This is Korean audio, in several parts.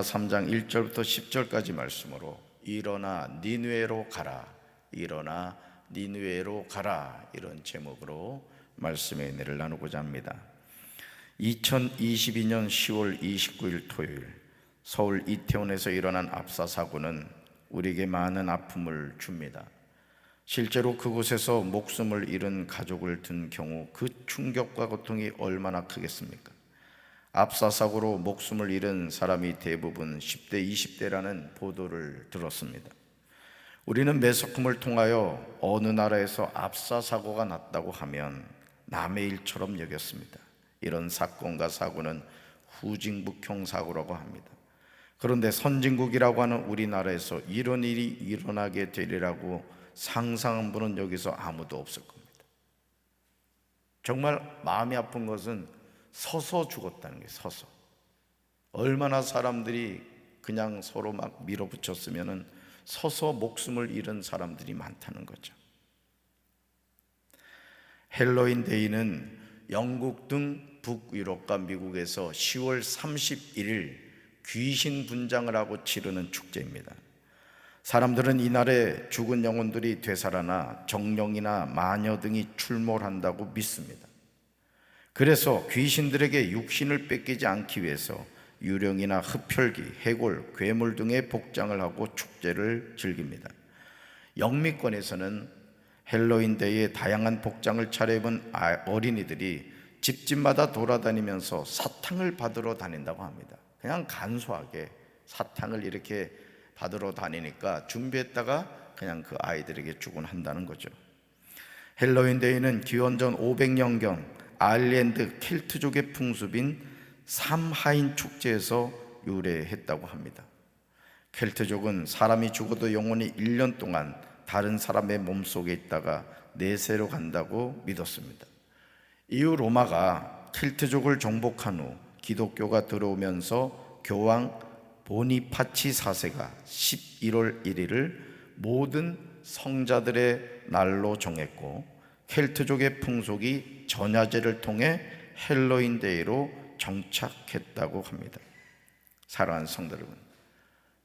3장 1절부터 10절까지 말씀으로 일어나 니느웨로 가라, 일어나 니느웨로 가라, 이런 제목으로 말씀의 은혜를 나누고자 합니다. 2022년 10월 29일 토요일, 서울 이태원에서 일어난 압사 사고는 우리에게 많은 아픔을 줍니다. 실제로 그곳에서 목숨을 잃은 가족을 둔 경우 그 충격과 고통이 얼마나 크겠습니까? 압사 사고로 목숨을 잃은 사람이 대부분 10대, 20대라는 보도를 들었습니다. 우리는 매스컴을 통하여 어느 나라에서 압사 사고가 났다고 하면 남의 일처럼 여겼습니다. 이런 사건과 사고는 후진국형 사고라고 합니다. 그런데 선진국이라고 하는 우리나라에서 이런 일이 일어나게 되리라고 상상한 분은 여기서 아무도 없을 겁니다. 정말 마음이 아픈 것은 서서 죽었다는 거예요. 서서. 얼마나 사람들이 그냥 서로 막 밀어붙였으면은 서서 목숨을 잃은 사람들이 많다는 거죠. 헬로윈 데이는 영국 등 북유럽과 미국에서 10월 31일 귀신 분장을 하고 치르는 축제입니다. 사람들은 이날에 죽은 영혼들이 되살아나 정령이나 마녀 등이 출몰한다고 믿습니다. 그래서 귀신들에게 육신을 뺏기지 않기 위해서 유령이나 흡혈귀, 해골, 괴물 등의 복장을 하고 축제를 즐깁니다. 영미권에서는 헬로윈 데이에 다양한 복장을 차려입은 어린이들이 집집마다 돌아다니면서 사탕을 받으러 다닌다고 합니다. 그냥 간소하게 사탕을 이렇게 받으러 다니니까 준비했다가 그냥 그 아이들에게 주곤 한다는 거죠. 헬로윈 데이는 기원전 500년경 아일랜드 켈트족의 풍습인 삼하인 축제에서 유래했다고 합니다. 켈트족은 사람이 죽어도 영혼이 1년 동안 다른 사람의 몸속에 있다가 내세로 간다고 믿었습니다. 이후 로마가 켈트족을 정복한 후 기독교가 들어오면서 교황 보니파치 4세가 11월 1일을 모든 성자들의 날로 정했고 켈트족의 풍속이 전야제를 통해 헬로윈 데이로 정착했다고 합니다. 사랑하는 성도 여러분,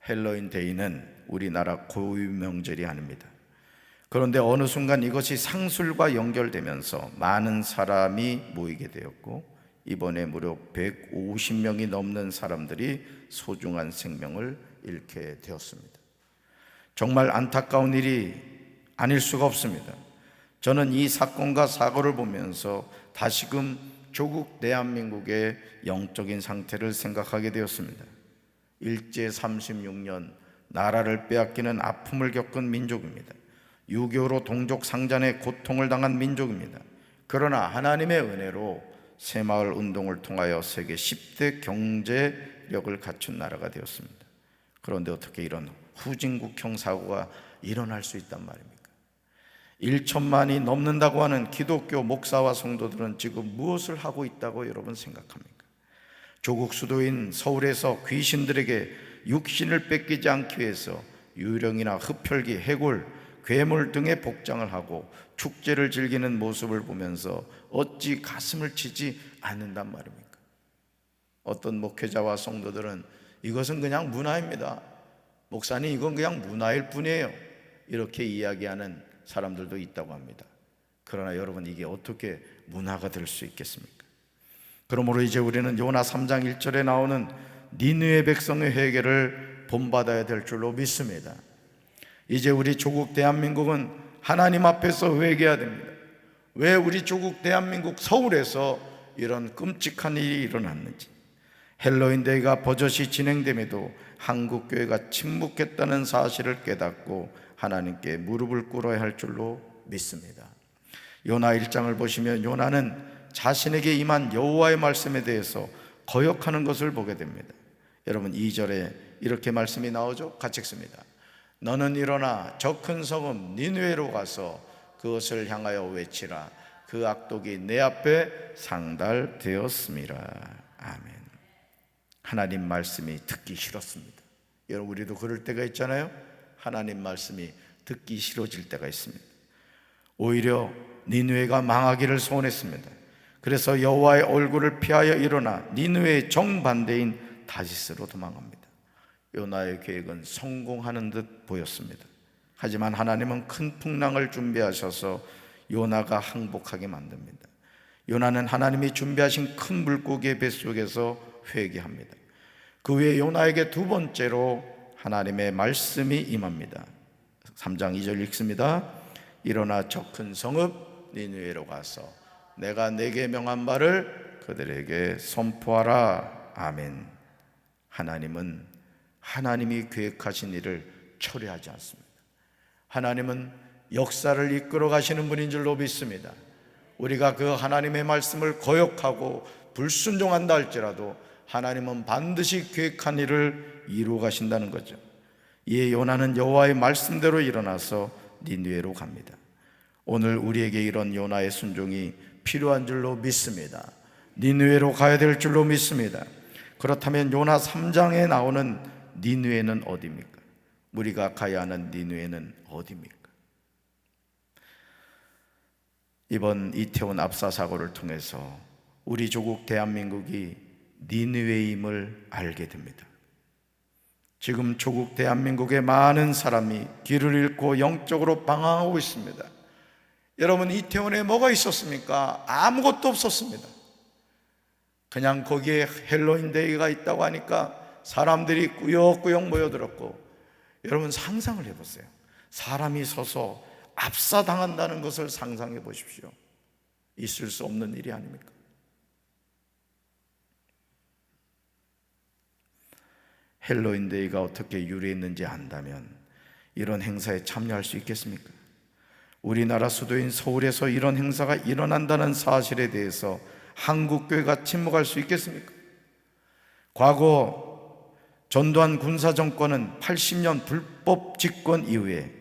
헬로윈 데이는 우리나라 고유 명절이 아닙니다. 그런데 어느 순간 이것이 상술과 연결되면서 많은 사람이 모이게 되었고 이번에 무려 150명이 넘는 사람들이 소중한 생명을 잃게 되었습니다. 정말 안타까운 일이 아닐 수가 없습니다. 저는 이 사건과 사고를 보면서 다시금 조국 대한민국의 영적인 상태를 생각하게 되었습니다. 일제 36년 나라를 빼앗기는 아픔을 겪은 민족입니다. 6.25로 동족 상잔의 고통을 당한 민족입니다. 그러나 하나님의 은혜로 새마을 운동을 통하여 세계 10대 경제력을 갖춘 나라가 되었습니다. 그런데 어떻게 이런 후진국형 사고가 일어날 수 있단 말입니까? 1천만이 넘는다고 하는 기독교 목사와 성도들은 지금 무엇을 하고 있다고 여러분 생각합니까? 조국 수도인 서울에서 귀신들에게 육신을 뺏기지 않기 위해서 유령이나 흡혈귀, 해골, 괴물 등의 복장을 하고 축제를 즐기는 모습을 보면서 어찌 가슴을 치지 않는단 말입니까? 어떤 목회자와 성도들은 이것은 그냥 문화입니다. 목사님, 이건 그냥 문화일 뿐이에요, 이렇게 이야기하는 사람들도 있다고 합니다. 그러나 여러분, 이게 어떻게 문화가 될 수 있겠습니까? 그러므로 이제 우리는 요나 3장 1절에 나오는 니느웨 백성의 회개를 본받아야 될 줄로 믿습니다. 이제 우리 조국 대한민국은 하나님 앞에서 회개해야 됩니다. 왜 우리 조국 대한민국 서울에서 이런 끔찍한 일이 일어났는지, 헬로윈 데이가 버젓이 진행됨에도 한국교회가 침묵했다는 사실을 깨닫고 하나님께 무릎을 꿇어야 할 줄로 믿습니다. 요나 1장을 보시면 요나는 자신에게 임한 여호와의 말씀에 대해서 거역하는 것을 보게 됩니다. 여러분, 2절에 이렇게 말씀이 나오죠. 같이 읽습니다. 너는 일어나 저 큰 성읍 니느웨로 가서 그것을 향하여 외치라. 그 악독이 내 앞에 상달되었음이라. 아멘. 하나님 말씀이 듣기 싫었습니다. 여러분, 우리도 그럴 때가 있잖아요. 하나님 말씀이 듣기 싫어질 때가 있습니다. 오히려 니느웨가 망하기를 소원했습니다. 그래서 여호와의 얼굴을 피하여 일어나 니느웨의 정반대인 다시스로 도망갑니다. 요나의 계획은 성공하는 듯 보였습니다. 하지만 하나님은 큰 풍랑을 준비하셔서 요나가 항복하게 만듭니다. 요나는 하나님이 준비하신 큰 물고기의 뱃속에서 회개합니다. 그 후에 요나에게 두 번째로 하나님의 말씀이 임합니다. 3장 2절 읽습니다. 일어나 저 큰 성읍 니느웨로 가서 내가 내게 명한 바를 그들에게 선포하라. 아멘. 하나님은 하나님이 계획하신 일을 철회하지 않습니다. 하나님은 역사를 이끌어 가시는 분인 줄로 믿습니다. 우리가 그 하나님의 말씀을 거역하고 불순종한다 할지라도 하나님은 반드시 계획한 일을 이루어 가신다는 거죠. 이에 요나는 여호와의 말씀대로 일어나서 니느웨로 갑니다. 오늘 우리에게 이런 요나의 순종이 필요한 줄로 믿습니다. 니느웨로 가야 될 줄로 믿습니다. 그렇다면 요나 3장에 나오는 니느웨는 어디입니까? 우리가 가야 하는 니느웨는 어디입니까? 이번 이태원 압사 사고를 통해서 우리 조국 대한민국이 니느웨임을 알게 됩니다. 지금 조국 대한민국의 많은 사람이 길을 잃고 영적으로 방황하고 있습니다. 여러분, 이태원에 뭐가 있었습니까? 아무것도 없었습니다. 그냥 거기에 헬로윈 데이가 있다고 하니까 사람들이 꾸역꾸역 모여들었고, 여러분 상상을 해보세요. 사람이 서서 압사당한다는 것을 상상해 보십시오. 있을 수 없는 일이 아닙니까? 헬로윈 데이가 어떻게 유래했는지 안다면 이런 행사에 참여할 수 있겠습니까? 우리나라 수도인 서울에서 이런 행사가 일어난다는 사실에 대해서 한국교회가 침묵할 수 있겠습니까? 과거 전두환 군사정권은 80년 불법 집권 이후에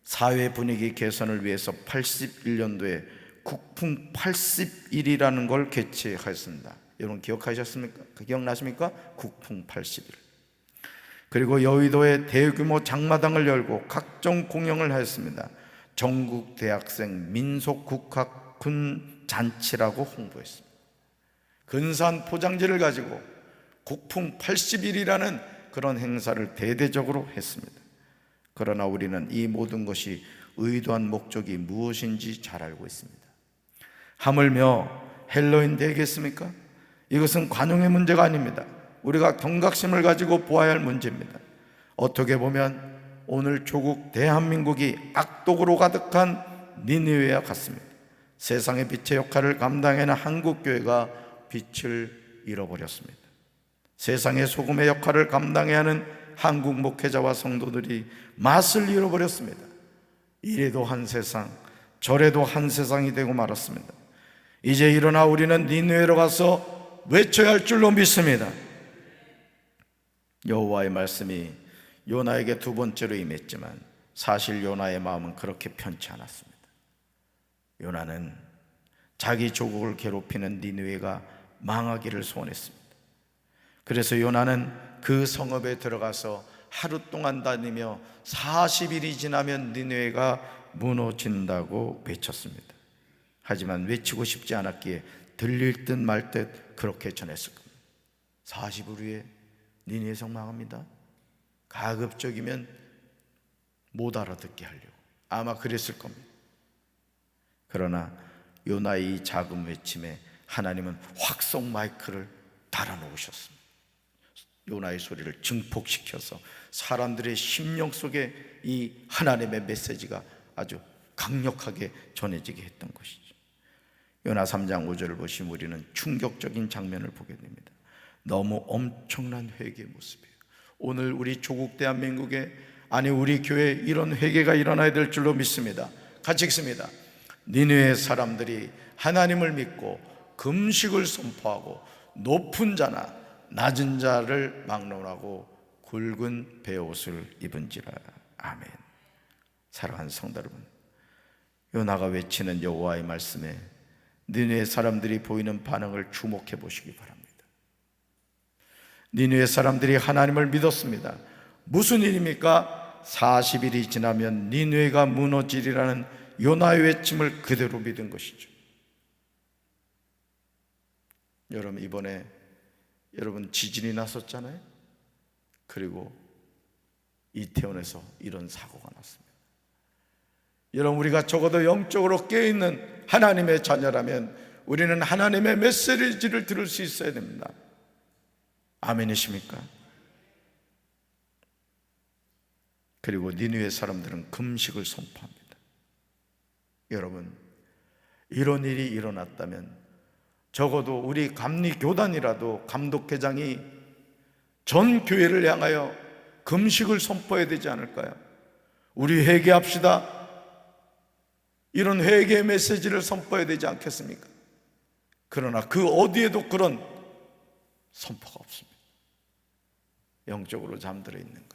사회 분위기 개선을 위해서 81년도에 국풍 80일이라는 걸 개최하였습니다. 여러분 기억하셨습니까? 기억나십니까? 국풍 80일. 그리고 여의도에 대규모 장마당을 열고 각종 공연을 하였습니다. 전국 대학생 민속국학군 잔치라고 홍보했습니다. 근사한 포장지를 가지고 국풍 80일이라는 그런 행사를 대대적으로 했습니다. 그러나 우리는 이 모든 것이 의도한 목적이 무엇인지 잘 알고 있습니다. 하물며 헬로윈 되겠습니까? 이것은 관용의 문제가 아닙니다. 우리가 경각심을 가지고 보아야 할 문제입니다. 어떻게 보면 오늘 조국 대한민국이 악독으로 가득한 니느웨와 같습니다. 세상의 빛의 역할을 감당해야 하는 한국교회가 빛을 잃어버렸습니다. 세상의 소금의 역할을 감당해야 하는 한국 목회자와 성도들이 맛을 잃어버렸습니다. 이래도 한 세상, 저래도 한 세상이 되고 말았습니다. 이제 일어나 우리는 니느웨로 가서 외쳐야 할 줄로 믿습니다. 여호와의 말씀이 요나에게 두 번째로 임했지만 사실 요나의 마음은 그렇게 편치 않았습니다. 요나는 자기 조국을 괴롭히는 니느웨가 망하기를 소원했습니다. 그래서 요나는 그 성읍에 들어가서 하루 동안 다니며 40일이 지나면 니느웨가 무너진다고 외쳤습니다. 하지만 외치고 싶지 않았기에 들릴 듯 말 듯 그렇게 전했을 겁니다. 40일 후에 니느웨 성 망합니다. 가급적이면 못 알아듣게 하려고 아마 그랬을 겁니다. 그러나 요나의 이 작은 외침에 하나님은 확성 마이크를 달아놓으셨습니다. 요나의 소리를 증폭시켜서 사람들의 심령 속에 이 하나님의 메시지가 아주 강력하게 전해지게 했던 것이죠. 요나 3장 5절을 보시면 우리는 충격적인 장면을 보게 됩니다. 너무 엄청난 회개의 모습이에요. 오늘 우리 조국 대한민국에, 아니 우리 교회에 이런 회개가 일어나야 될 줄로 믿습니다. 같이 읽습니다. 니느웨 사람들이 하나님을 믿고 금식을 선포하고 높은 자나 낮은 자를 막론하고 굵은 베옷을 입은지라. 아멘. 사랑하는 성도 여러분, 요나가 외치는 여호와의 말씀에 니느웨 사람들이 보이는 반응을 주목해 보시기 바랍니다. 니느웨 사람들이 하나님을 믿었습니다. 무슨 일입니까? 40일이 지나면 니느웨가 무너지리라는 요나의 외침을 그대로 믿은 것이죠. 여러분, 이번에 여러분 지진이 났었잖아요. 그리고 이태원에서 이런 사고가 났습니다. 여러분, 우리가 적어도 영적으로 깨어있는 하나님의 자녀라면 우리는 하나님의 메시지를 들을 수 있어야 됩니다. 아멘이십니까? 그리고 니느웨 사람들은 금식을 선포합니다. 여러분, 이런 일이 일어났다면 적어도 우리 감리교단이라도 감독회장이 전 교회를 향하여 금식을 선포해야 되지 않을까요? 우리 회개합시다, 이런 회개의 메시지를 선포해야 되지 않겠습니까? 그러나 그 어디에도 그런 선포가 없습니다. 영적으로 잠들어 있는 거예요.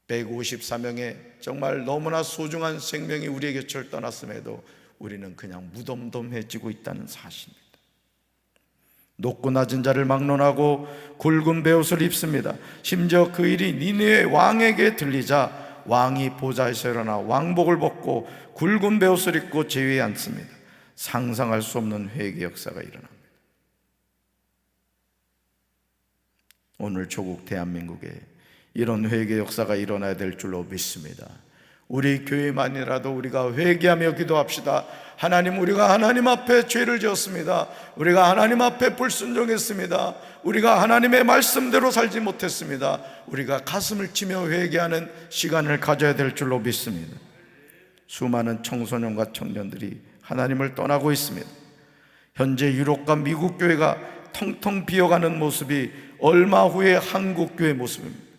154명의 정말 너무나 소중한 생명이 우리의 곁을 떠났음에도 우리는 그냥 무덤덤해지고 있다는 사실입니다. 높고 낮은 자를 막론하고 굵은 베옷을 입습니다. 심지어 그 일이 니느웨 왕에게 들리자 왕이 보좌에서 일어나 왕복을 벗고 굵은 베옷을 입고 제위에 앉습니다. 상상할 수 없는 회개 역사가 일어납니다. 오늘 조국 대한민국에 이런 회개 역사가 일어나야 될 줄로 믿습니다. 우리 교회만이라도 우리가 회개하며 기도합시다. 하나님, 우리가 하나님 앞에 죄를 지었습니다. 우리가 하나님 앞에 불순종했습니다. 우리가 하나님의 말씀대로 살지 못했습니다. 우리가 가슴을 치며 회개하는 시간을 가져야 될 줄로 믿습니다. 수많은 청소년과 청년들이 하나님을 떠나고 있습니다. 현재 유럽과 미국 교회가 텅텅 비어가는 모습이 얼마 후에 한국 교회 모습입니다.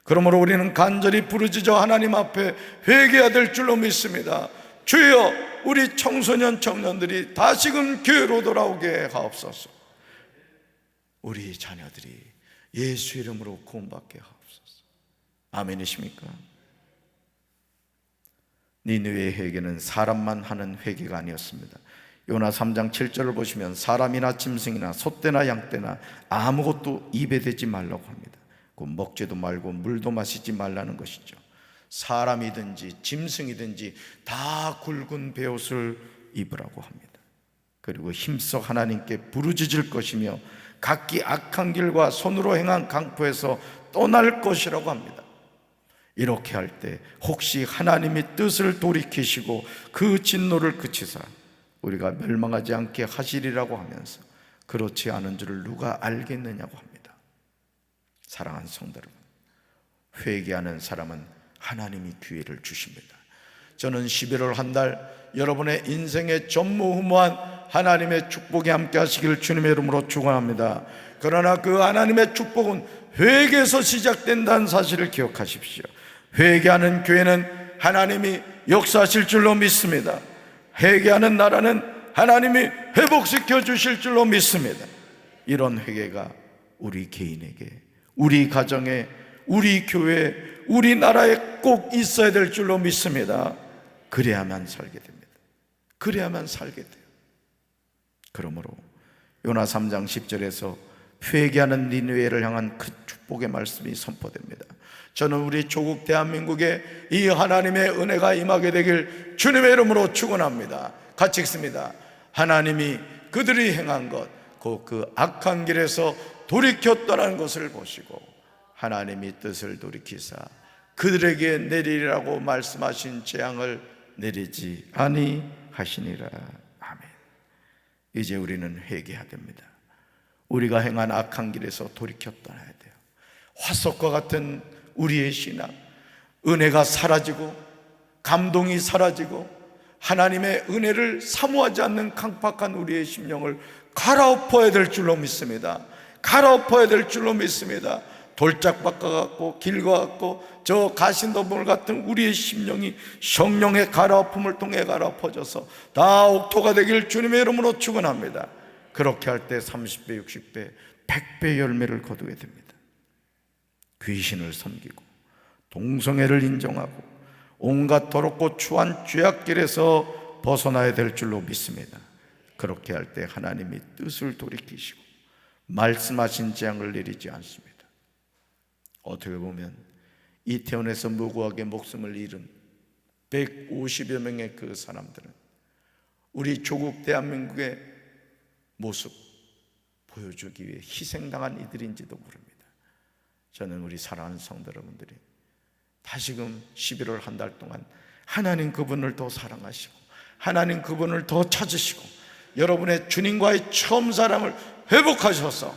그러므로 우리는 간절히 부르짖어 하나님 앞에 회개해야 될 줄로 믿습니다. 주여, 우리 청소년 청년들이 다시금 교회로 돌아오게 하옵소서. 우리 자녀들이 예수 이름으로 구원받게 하옵소서. 아멘이십니까? 니느웨의 회개는 사람만 하는 회개가 아니었습니다. 요나 3장 7절을 보시면 사람이나 짐승이나 소떼나 양떼나 아무것도 입에 대지 말라고 합니다. 그 먹지도 말고 물도 마시지 말라는 것이죠. 사람이든지 짐승이든지 다 굵은 베옷을 입으라고 합니다. 그리고 힘써 하나님께 부르짖을 것이며 각기 악한 길과 손으로 행한 강포에서 떠날 것이라고 합니다. 이렇게 할 때 혹시 하나님의 뜻을 돌이키시고 그 진노를 그치사 우리가 멸망하지 않게 하시리라고 하면서 그렇지 않은 줄을 누가 알겠느냐고 합니다. 사랑하는 성도 여러분, 회개하는 사람은 하나님이 기회를 주십니다. 저는 11월 한 달 여러분의 인생의 전무후무한 하나님의 축복이 함께 하시기를 주님의 이름으로 축원합니다. 그러나 그 하나님의 축복은 회개에서 시작된다는 사실을 기억하십시오. 회개하는 교회는 하나님이 역사하실 줄로 믿습니다. 회개하는 나라는 하나님이 회복시켜 주실 줄로 믿습니다. 이런 회개가 우리 개인에게, 우리 가정에, 우리 교회에, 우리 나라에 꼭 있어야 될 줄로 믿습니다. 그래야만 살게 됩니다. 그래야만 살게 돼요. 그러므로 요나 3장 10절에서 회개하는 니느웨를 향한 그 축복의 말씀이 선포됩니다. 저는 우리 조국 대한민국에 이 하나님의 은혜가 임하게 되길 주님의 이름으로 축원합니다. 같이 읽습니다. 하나님이 그들이 행한 것, 곧 그 악한 길에서 돌이켜 떠나는 것을 보시고 하나님이 뜻을 돌이키사 그들에게 내리라고 말씀하신 재앙을 내리지 아니하시니라. 아멘. 이제 우리는 회개해야 됩니다. 우리가 행한 악한 길에서 돌이켜 떠나야 돼요. 화석과 같은 우리의 신앙, 은혜가 사라지고 감동이 사라지고 하나님의 은혜를 사모하지 않는 강팍한 우리의 심령을 갈아엎어야 될 줄로 믿습니다. 갈아엎어야 될 줄로 믿습니다. 돌짝밭과 같고 길과 같고 저 가신더물 같은 우리의 심령이 성령의 갈아엎음을 통해 갈아엎어져서 다 옥토가 되길 주님의 이름으로 축원합니다. 그렇게 할 때 30배, 60배, 100배 열매를 거두게 됩니다. 귀신을 섬기고 동성애를 인정하고 온갖 더럽고 추한 죄악길에서 벗어나야 될 줄로 믿습니다. 그렇게 할 때 하나님이 뜻을 돌이키시고 말씀하신 재앙을 내리지 않습니다. 어떻게 보면 이태원에서 무고하게 목숨을 잃은 150여 명의 그 사람들은 우리 조국 대한민국의 모습 보여주기 위해 희생당한 이들인지도 모릅니다. 저는 우리 사랑하는 성도 여러분들이 다시금 11월 한 달 동안 하나님 그분을 더 사랑하시고 하나님 그분을 더 찾으시고 여러분의 주님과의 처음 사랑을 회복하셔서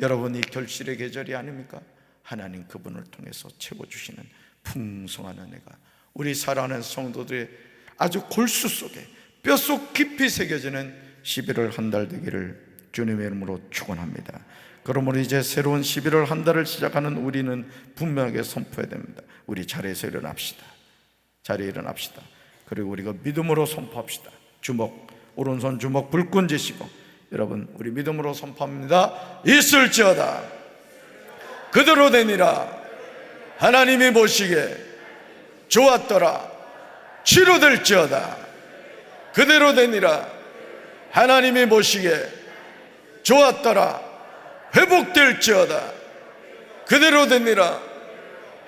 여러분이 결실의 계절이 아닙니까? 하나님 그분을 통해서 채워주시는 풍성한 은혜가 우리 사랑하는 성도들의 아주 골수 속에 뼛속 깊이 새겨지는 11월 한 달 되기를 주님의 이름으로 축원합니다. 그러므로 이제 새로운 11월 한 달을 시작하는 우리는 분명하게 선포해야 됩니다. 우리 자리에서 일어납시다. 자리에 일어납시다. 그리고 우리가 믿음으로 선포합시다. 주먹, 오른손 주먹 불끈 쥐시고 여러분 우리 믿음으로 선포합니다. 있을지어다 그대로 되니라. 하나님이 보시기에 좋았더라. 치료될지어다 그대로 되니라. 하나님이 보시기에 좋았더라. 회복될지어다 그대로 되니라.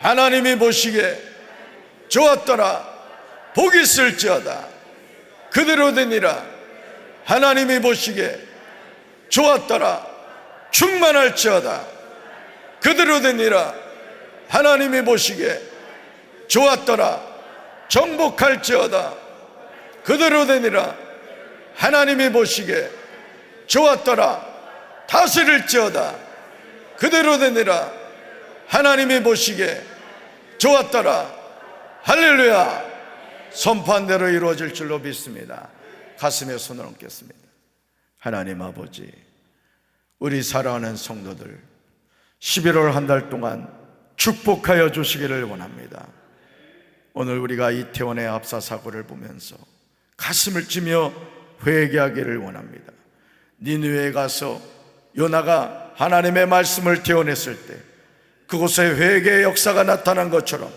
하나님이 보시기에 좋았더라. 복이 있을지어다 그대로 되니라. 하나님이 보시기에 좋았더라. 충만할지어다 그대로 되니라. 하나님이 보시기에 좋았더라. 정복할지어다 그대로 되니라. 하나님이 보시기에 좋았더라. 다스릴지어다 그대로 되니라. 하나님이 보시기에 좋았더라. 할렐루야. 선포한 대로 이루어질 줄로 믿습니다. 가슴에 손을 얹겠습니다. 하나님 아버지, 우리 사랑하는 성도들 11월 한 달 동안 축복하여 주시기를 원합니다. 오늘 우리가 이태원의 압사 사고를 보면서 가슴을 찌며 회개하기를 원합니다. 니느웨에 가서 요나가 하나님의 말씀을 대언했을 때 그곳에 회개의 역사가 나타난 것처럼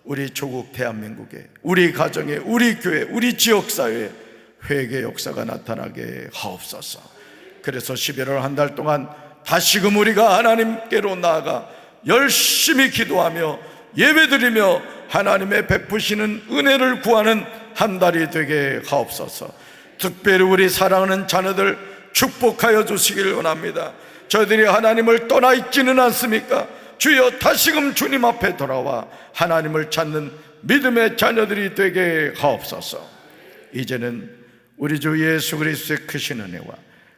우리 조국 대한민국에, 우리 가정에, 우리 교회, 우리 지역사회에 회개의 역사가 나타나게 하옵소서. 그래서 11월 한 달 동안 다시금 우리가 하나님께로 나아가 열심히 기도하며 예배드리며 하나님의 베푸시는 은혜를 구하는 한 달이 되게 하옵소서. 특별히 우리 사랑하는 자녀들 축복하여 주시길 원합니다. 저희들이 하나님을 떠나 있지는 않습니까? 주여 다시금 주님 앞에 돌아와 하나님을 찾는 믿음의 자녀들이 되게 하옵소서. 이제는 우리 주 예수 그리스도의 크신 은혜와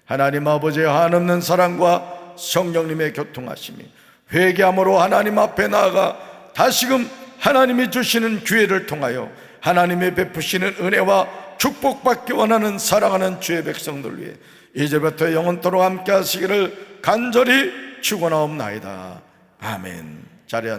하나님 아버지의 한없는 사랑과 성령님의 교통하심이 회개함으로 하나님 앞에 나아가 다시금 하나님이 주시는 기회를 통하여 하나님의 베푸시는 은혜와 축복받기 원하는 사랑하는 주의 백성들 위해 이제부터 영원토록 함께 하시기를 간절히 축원하옵나이다. 아멘. 자리에